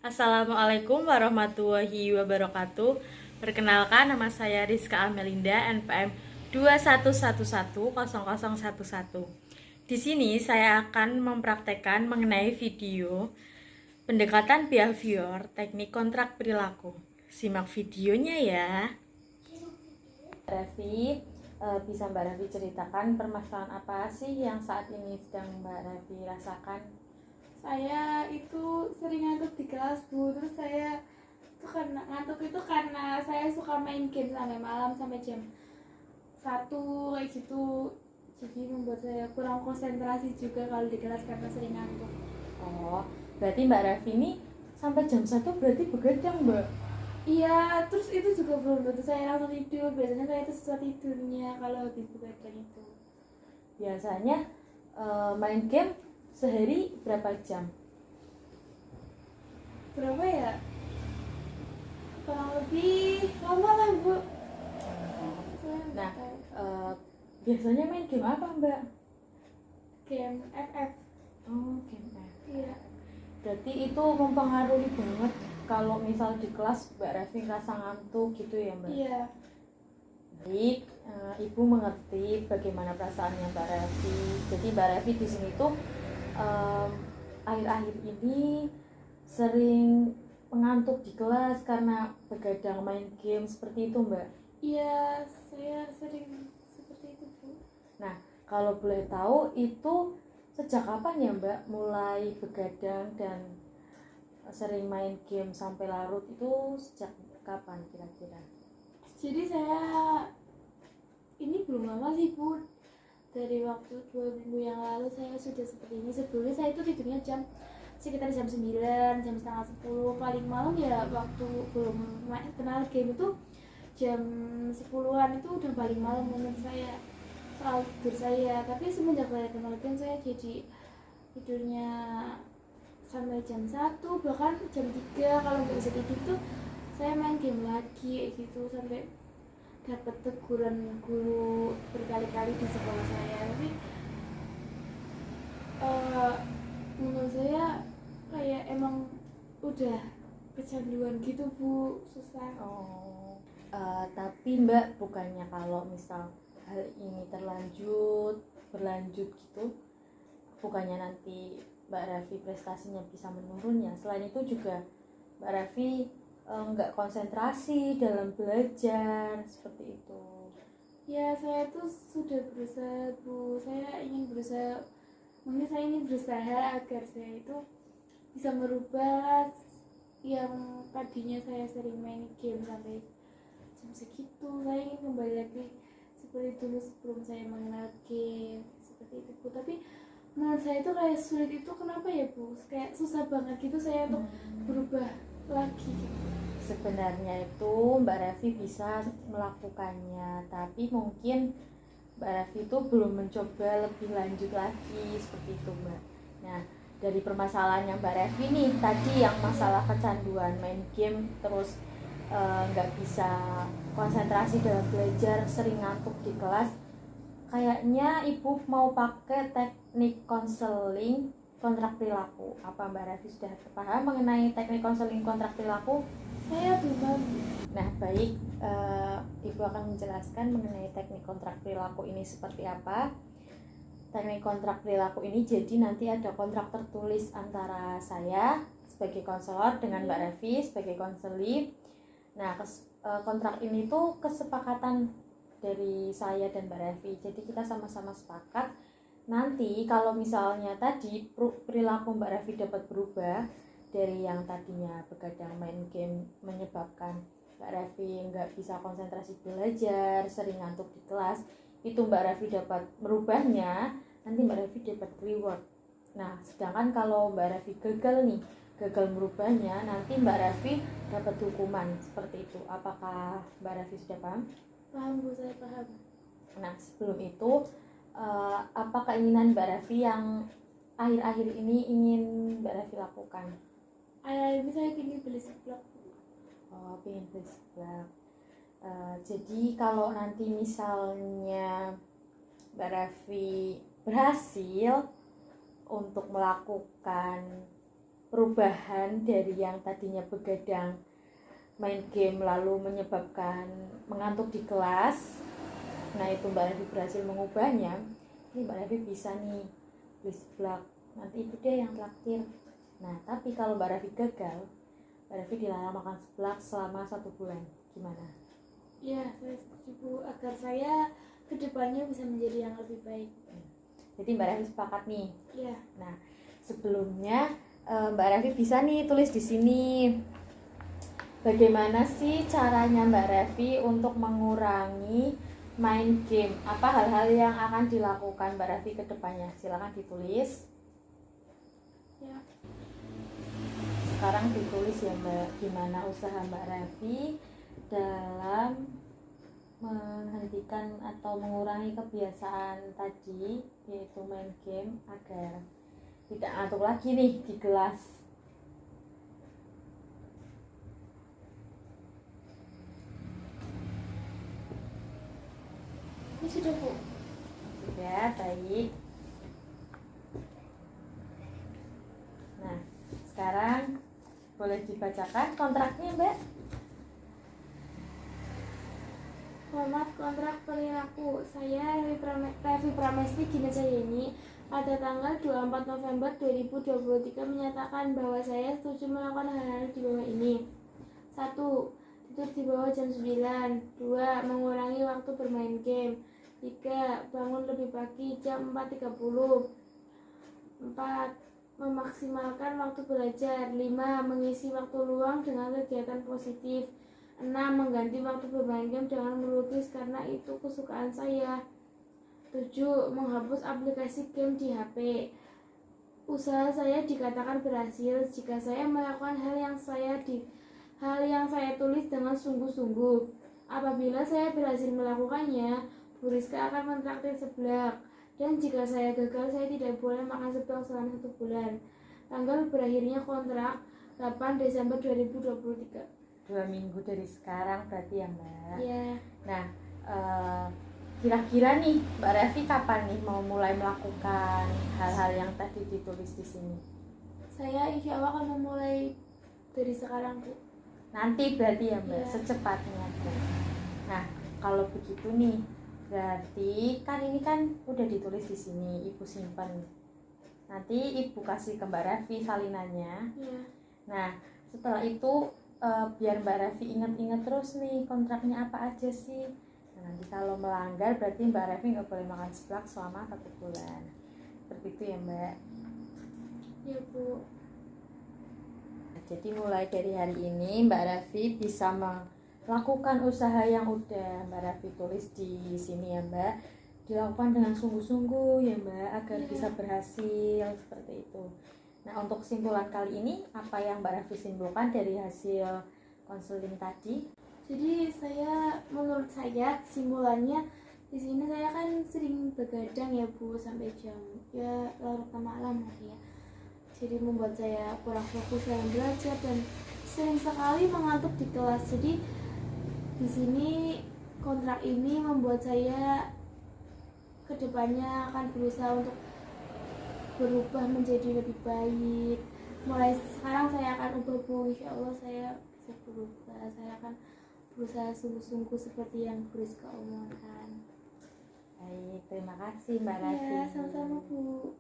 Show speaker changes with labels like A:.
A: Assalamualaikum warahmatullahi wabarakatuh. Perkenalkan, nama saya Rizka Amelinda, NPM 211100011. Di sini saya akan mempraktekkan mengenai video pendekatan behavior teknik kontrak perilaku. Simak videonya ya. Revi, bisa Mbak Revi ceritakan permasalahan apa sih yang saat ini sedang Mbak Revi rasakan?
B: Saya itu sering ngantuk di kelas, Bu. Terus saya tuh karena ngantuk itu karena saya suka main game sampai malam, sampai jam 1 kayak gitu. Jadi membuat saya kurang konsentrasi juga kalau di kelas karena sering ngantuk.
A: Oh, berarti Mbak Revi ini sampai jam 1 berarti begadang, Mbak?
B: Iya, terus itu juga belum tentu saya langsung tidur. Biasanya saya itu susah tidurnya kalau habis begadang itu.
A: Biasanya main game sehari berapa jam?
B: Berapa ya? Kurang lebih lama lah, Bu. Saya nggak
A: Nah,
B: tahu.
A: biasanya main game apa, Mbak?
B: Game FF.
A: Oh, game F.
B: Iya.
A: Berarti itu mempengaruhi banget kalau misal di kelas Mbak Revi ngerasa ngantuk gitu ya, Mbak?
B: Iya.
A: Baik, Ibu mengerti bagaimana perasaannya Mbak Revi. Jadi Mbak Revi di sini tuh em, akhir-akhir ini sering mengantuk di kelas karena begadang main game seperti itu, Mbak.
B: Iya, saya sering seperti itu, Bu.
A: Nah, kalau boleh tahu itu sejak kapan ya, Mbak, mulai begadang dan sering main game sampai larut itu sejak kapan kira-kira?
B: Jadi saya ini belum lama sih, Bu. Dari waktu 2 minggu yang lalu saya sudah seperti ini. Sebelumnya saya itu tidurnya sekitar jam 9, jam setengah 10. Paling malam ya waktu belum kenal game itu jam 10-an itu udah paling malam menurut saya soal tidur saya. Tapi semenjak saya kenal game saya jadi tidurnya sampai jam 1, bahkan jam 3. Kalau nggak bisa tidur tuh saya main game lagi kayak gitu sampai dapat teguran guru berkali-kali di sekolah saya. Tapi eh, menurut saya kayak emang udah kecanduan gitu, Bu. Susah.
A: Oh, tapi Mbak, bukannya kalau misal hal ini berlanjut gitu, bukannya nanti Mbak Revi prestasinya bisa menurun ya? Selain itu juga Mbak Revi nggak konsentrasi dalam belajar seperti itu.
B: Ya, saya tuh sudah berusaha, Bu. Mungkin saya ingin berusaha agar saya itu bisa merubah yang tadinya saya sering main game sampai jam segitu. Saya ingin kembali lagi seperti dulu sebelum saya mengenal game, seperti itu, Bu. Tapi menurut saya itu kayak sulit itu, kenapa ya, Bu? Kayak susah banget gitu saya untuk berubah lagi gitu.
A: Sebenarnya itu Mbak Revi bisa melakukannya, tapi mungkin Mbak Revi itu belum mencoba lebih lanjut lagi seperti itu, Mbak. Nah, dari permasalahan yang Mbak Revi nih tadi yang masalah kecanduan main game terus nggak bisa konsentrasi dalam belajar, sering ngantuk di kelas, kayaknya ibu mau pakai teknik konseling kontrak perilaku. Apa Mbak Revi sudah paham mengenai teknik konseling kontrak perilaku?
B: Saya belum.
A: Nah, baik, Ibu akan menjelaskan mengenai teknik kontrak perilaku ini seperti apa. Teknik kontrak perilaku ini jadi nanti ada kontrak tertulis antara saya sebagai konselor dengan Mbak Revi sebagai konseli. Nah, kontrak ini tuh kesepakatan dari saya dan Mbak Revi. Jadi kita sama-sama sepakat. Nanti kalau misalnya tadi perilaku Mbak Revi dapat berubah dari yang tadinya begadang main game menyebabkan Mbak Revi nggak bisa konsentrasi belajar, sering ngantuk di kelas, itu Mbak Revi dapat merubahnya, nanti Mbak Revi dapat reward. Nah, sedangkan kalau Mbak Revi gagal merubahnya, nanti Mbak Revi dapat hukuman seperti itu. Apakah Mbak Revi sudah paham?
B: Paham, Bu, saya paham.
A: Nah, sebelum itu apa keinginan Mbak Revi yang akhir-akhir ini ingin Mbak Revi lakukan?
B: Ini saya ingin beli seblak.
A: Oh, pengen beli seblak. Jadi kalau nanti misalnya Mbak Revi berhasil untuk melakukan perubahan dari yang tadinya begadang main game lalu menyebabkan mengantuk di kelas. Nah itu Mbak Revi berhasil mengubahnya. Ini Mbak Revi bisa nih tulis seblak, nanti ibu deh yang traktir. Nah tapi kalau Mbak Revi gagal, Mbak Revi dilarang makan seblak selama 1 bulan. Gimana?
B: Ya, saya setuju Bu, agar saya kedepannya bisa menjadi yang lebih baik.
A: Jadi Mbak Revi sepakat nih.
B: Ya.
A: Nah sebelumnya Mbak Revi bisa nih tulis di sini. Bagaimana sih caranya Mbak Revi untuk mengurangi main game? Apa hal-hal yang akan dilakukan Mbak Revi ke depannya? Silakan ditulis.
B: Ya.
A: Sekarang ditulis ya Mbak, gimana usaha Mbak Revi dalam menghentikan atau mengurangi kebiasaan tadi, yaitu main game, agar tidak ngantuk lagi nih di kelas.
B: Ini sudah Bu.
A: Sudah, baik. Nah, sekarang boleh dibacakan kontraknya Mbak.
B: Format kontrak perilaku saya Revi Pramesti Ginajayani pada tanggal 24 November 2023 menyatakan bahwa saya setuju melakukan hal-hal di bawah ini. 1. Tidur di bawah jam 9. 2. Mengurangi waktu bermain game. 3. Bangun lebih pagi jam 4.30. 4. Memaksimalkan waktu belajar. 5. Mengisi waktu luang dengan kegiatan positif. 6. Mengganti waktu bermain game dengan melukis karena itu kesukaan saya. 7. Menghapus aplikasi game di HP. Usaha saya dikatakan berhasil jika saya melakukan hal yang saya tulis dengan sungguh-sungguh. Apabila saya berhasil melakukannya, Bu Rizka akan mentraktir seblak. Dan jika saya gagal, saya tidak boleh makan seblak selama 1 bulan. Tanggal berakhirnya kontrak 8 Desember 2023.
A: 2 minggu dari sekarang berarti ya Mbak.
B: Ya.
A: Nah, kira-kira nih Mbak Revi kapan nih mau mulai melakukan hal-hal yang tadi ditulis di sini?
B: Saya insya Allah akan memulai dari sekarang Bu.
A: Nanti berarti ya Mbak,
B: Ya.
A: secepatnya. Nah, kalau begitu nih, berarti kan ini kan udah ditulis di sini, Ibu simpan. Nanti Ibu kasih ke Mbak Revi salinannya.
B: Ya.
A: Nah, setelah itu biar Mbak Revi ingat-ingat terus nih kontraknya apa aja sih. Nah, nanti kalau melanggar berarti Mbak Revi nggak boleh makan seblak selama 1 bulan. Seperti itu ya Mbak.
B: Ya Bu.
A: Jadi mulai dari hari ini Mbak Revi bisa melakukan usaha yang udah Mbak Revi tulis di sini ya Mbak. Dilakukan dengan sungguh-sungguh ya Mbak agar bisa berhasil seperti itu. Nah untuk kesimpulan kali ini apa yang Mbak Revi simpulkan dari hasil konseling tadi?
B: Jadi menurut saya kesimpulannya di sini saya kan sering begadang ya Bu sampai jam ya larut malam lah ya. Jadi membuat saya kurang fokus dalam belajar dan sering sekali mengantuk di kelas. Jadi di sini kontrak ini membuat saya kedepannya akan berusaha untuk berubah menjadi lebih baik. Mulai sekarang saya akan ubah Bu, insya Allah saya bisa berubah. Saya akan berusaha sungguh-sungguh seperti yang Bu Rizka omongkan.
A: Baik, terima kasih Mbak Revi.
B: Ya, sama-sama Bu.